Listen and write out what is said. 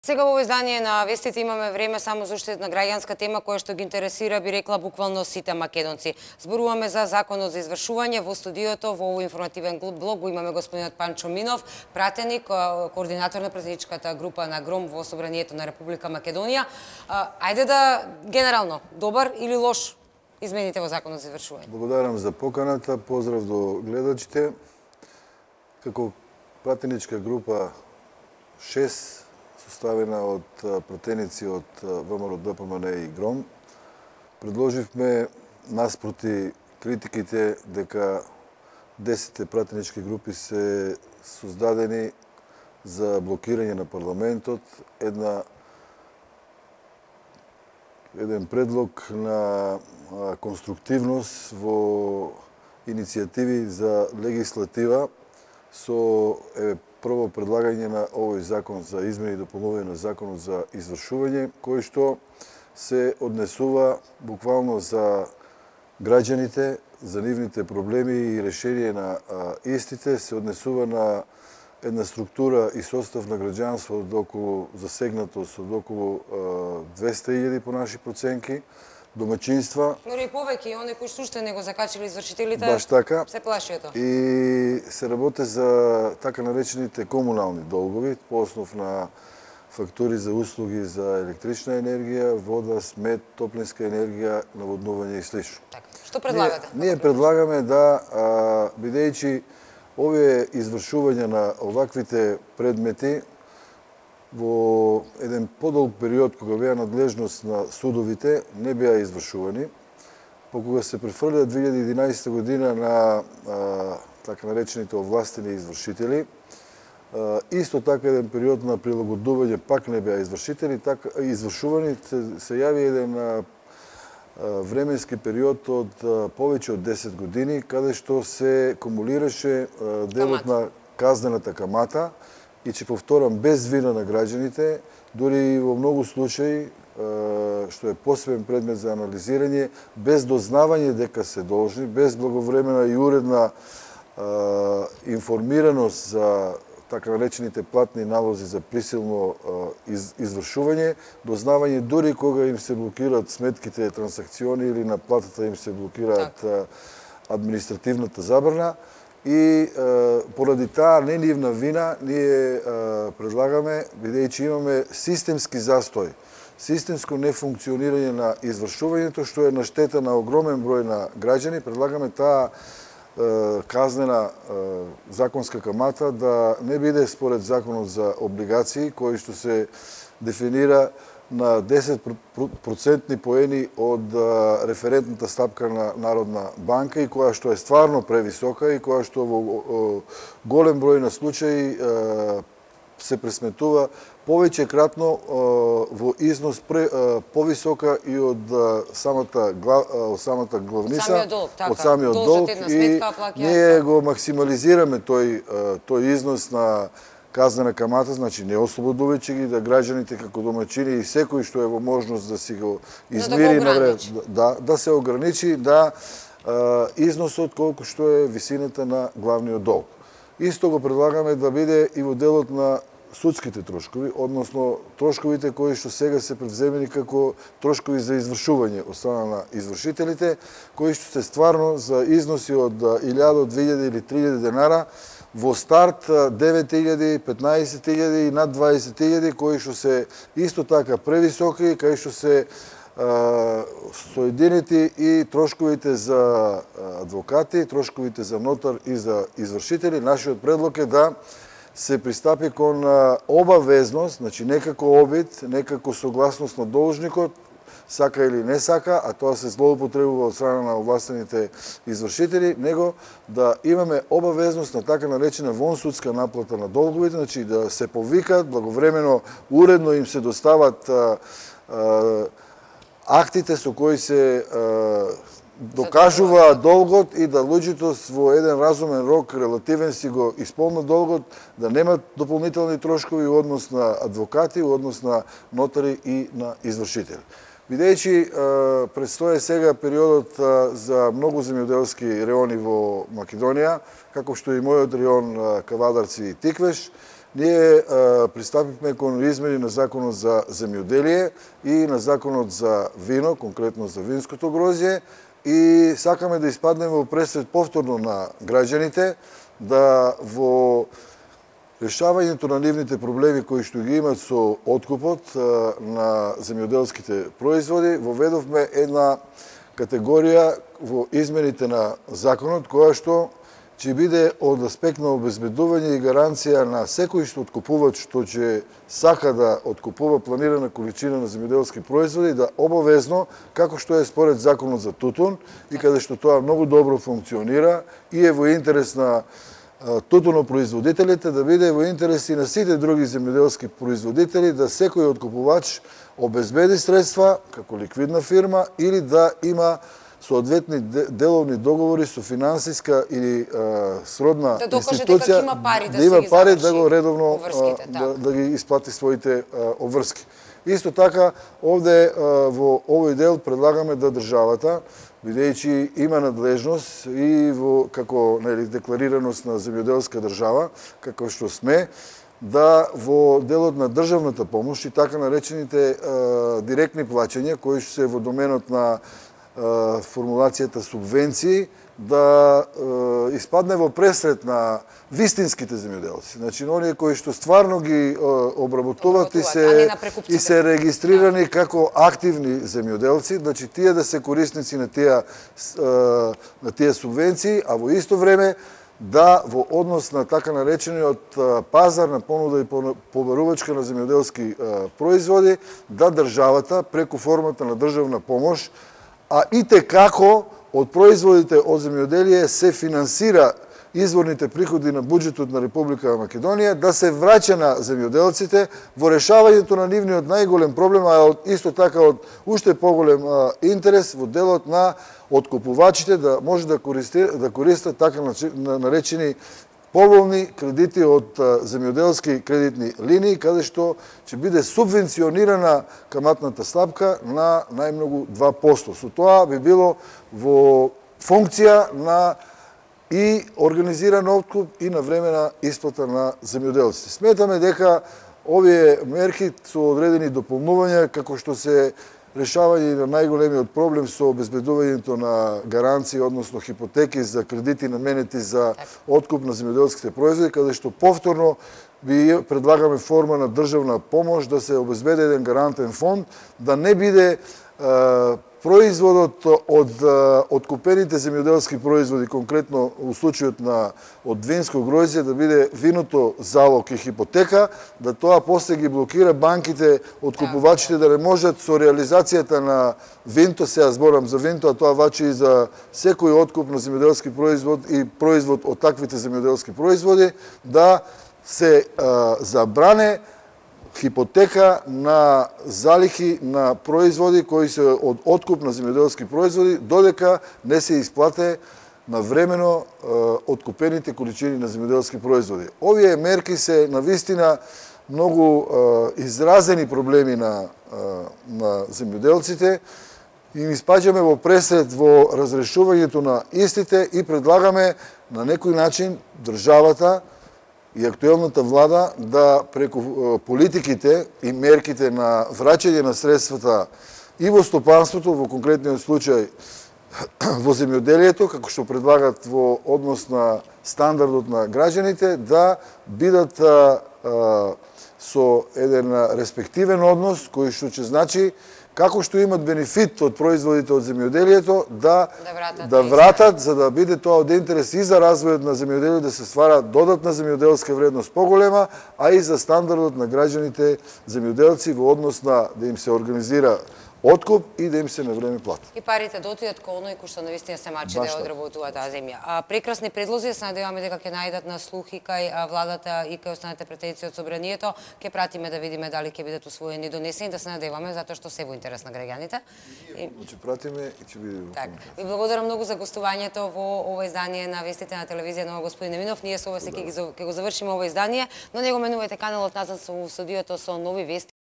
Сега во издание на вестите имаме време само за уште една граѓанска тема која што ги интересира, би рекла, буквално сите македонци. Зборуваме за законот за извршување. Во студиото во овој информативен блог го имаме господинот Панчо Минов, пратеник, координатор на пратеничката група на ГРОМ во Собранието на Република Македонија. Ајде да генерално, добар или лош измените во законот за извршување? Благодарам за поканата, поздрав до гледачите. Како пратеничка група 6, составена од пратеници од ВМРО, ДПМН и ГРОМ, предложивме наспроти критиките дека 10 пратенички групи се создадени за блокирање на парламентот, еден предлог на конструктивност во иницијативи за легислатива со прво предлагање на овој закон за измени и дополнување на законот за извршување, кој што се однесува буквално за граѓаните, за нивните проблеми и решение на истите, се однесува на една структура и состав на граѓанство од околу засегнатост од околу 200.000 по наши проценки, домаќинства. Но и повеќе, и оние кои што уште не го закачиле извршителите, баш така, се плаши тоа. И се работи за така наречените комунални долгови, по основ на фактури за услуги за електрична енергија, вода, смет, топлинска енергија, наводнување и слично. Така. Што предлагате? Ние предлагаме да, бидејќи овие извршувања на оваквите предмети во еден подолг период кога беа надлежност на судовите не беа извршувани, кога се префрлија 2011 година на така наречените овластени извршители, исто така еден период на прилагодување пак не беа извршувани, се јави еден временски период од повеќе од 10 години, каде што се кумулираше делот на казнената камата и ќе повторам, без вина на граѓаните, дури и во многу случаи, што е посебен предмет за анализирање, без дознавање дека се должни, без благовремена и уредна информираност за така наречените платни налози за присилно извршување, дознавање дури кога им се блокираат сметките трансакциони или на платата им се блокираат административната забрана. И поради таа ненивна вина ние предлагаме, бидејќи имаме системски застој, системско нефункционирање на извршувањето, што е на штета на огромен број на граѓани, предлагаме таа казнена законска камата да не биде според законот за облигации, кој што се дефинира на 10% поени од референтната стапка на Народна банка и која што е стварно превисока и која што во голем број на случаи се пресметува повеќекратно во износ повисока и од самата главница, од самиот долг, и ние го максимализираме тој износ на казнена камата, значи не ослободувајќи ги да граѓаните како домаќини и секој што е во можност да си го измири на време, да се ограничи износот колку што е висината на главниот долг. Исто го предлагаме да биде и во делот на судските трошкови, односно трошковите кои што сега се превземени како трошкови за извршување од страна на извршителите, кои што се стварно за износи од 1000, 2000 или 3000 денара, во старт 9000, 15.000 и над 20.000, кои што се исто така превисоки, кај што се соединети и трошковите за адвокати, трошковите за нотар и за извршители. Нашиот предлог е да се пристапи кон обавезност, значи не како обид, не како согласност на должникот, сака или не сака, а тоа се злоупотребува од страна на овластените извршители, него да имаме обавезност на така наречена вонсудска наплата на долговите, значи да се повикат, благовремено, уредно им се достават актите со кои се докажува долгот и да луѓето во еден разумен рок, релативен, си го исполнат долгот, да немат дополнителни трошкови во однос на адвокати, во однос на нотари и на извршители. Бидејќи предстои сега периодот за многу земјоделски реони во Македонија, како што и мојот реон Кавадарци и Тиквеш, ние пристапивме кон измени на Законот за земјоделие и на Законот за вино, конкретно за винското грозје, и сакаме да испаднеме во пресред повторно на граѓаните, да во решавањето на нивните проблеми кои што ги имат со откупот на земјоделските производи, воведовме една категорија во измените на законот, која што ќе биде од аспект на обезбедување и гаранција на секој што откупувач што ќе сака да откупува планирана количина на земјоделски производи, да обавезно, како што е според законот за тутун, и каде што тоа многу добро функционира и е во интерес на тутунопроизводителите, да биде во интерес и на сите други земјоделски производители, да секој откупувач обезбеди средства како ликвидна фирма или да има соодветни деловни договори со финансиска или сродна институција, да има пари да го редовно да ги исплати своите обврски. Исто така, овде во овој дел предлагаме да државата, бидејќи има надлежност и во како декларираност на земјоделска држава, како што сме, да во делот на државната помош и така наречените директни плаќања, кои се во доменот на формулацијата субвенции, да испадне во пресред на вистинските земјоделци. Значи, оние кои што стварно ги обработуваат и се регистрирани како активни земјоделци, значи тие да се корисници на тие субвенции, а во исто време да во однос на така наречениот пазар на понуда и побарувачка на земјоделски производи, да државата преку формата на државна помош, а ите како од производите од земјоделие се финансира изворните приходи на буџетот на Република Македонија, да се враќа на земјоделците во решавањето на нивниот најголем проблем, а исто така од уште поголем интерес во делот на откупувачите да може да користат така наречени поволни кредити од земјоделски кредитни линии, каде што ќе биде субвенционирана каматната стапка на најмногу 2%. Со тоа би било во функција на и организиран откуп и на времена исплата на земјоделците. Сметаме дека овие мерки со одредени дополнувања, како што се решавање на најголемиот проблем со обезбедувањето на гаранции, односно хипотеки за кредити наменети за откуп на земјоделските производи, каде што повторно ви предлагаме форма на државна помош да се обезбеди еден гарантен фонд, да не биде производот од откупените земјоделски производи, конкретно у случајот на од винско гројзе, да биде виното залог и хипотека, да тоа после ги блокира банките, откупувачите да не можат со реализацијата на винто, сега зборам за винто, а тоа вачи и за секој откуп на земјоделски производ и производ од таквите земјоделски производи, да се забране хипотека на залихи на производи кои се од откуп на земјоделски производи, додека не се исплате навремено откупените количини на земјоделски производи. Овие мерки се навистина многу изразени проблеми на земјоделците и испаѓаме во пресред во разрешувањето на истите и предлагаме на некој начин државата и актуелната влада да преку политиките и мерките на враќање на средствата и во стопанството, во конкретниот случај во земјоделието, како што предлагат во однос на стандардот на граѓаните, да бидат со еден респективен однос, кој што ќе значи како што имат бенефит од производите од земјоделието, да вратат, за да биде тоа од интерес и за развојот на земјоделието, да се ствара додатна земјоделска вредност поголема, а и за стандардот на граѓаните земјоделци во однос на да им се организира откуп и да им се на време плати. И парите да отидат кон оној кој што навистина се мачи да одработува таа земја. Прекрасни предлози, се надеваме дека ќе најдат на слух и кај владата и кај останалите претенции од собранието. Ќе пратиме да видиме дали ќе бидат усвоени и донесени, да се надеваме затоа што се во интерес на граѓаните. Ќе пратиме и ќе видиме. Так. Ви благодарам многу за гостувањето во ова издание на Вестите на телевизија Нова, господин Еминов. Ние со ова ќе го завршиме ова издание, но него менувајте каналот назад во студиото со нови вести.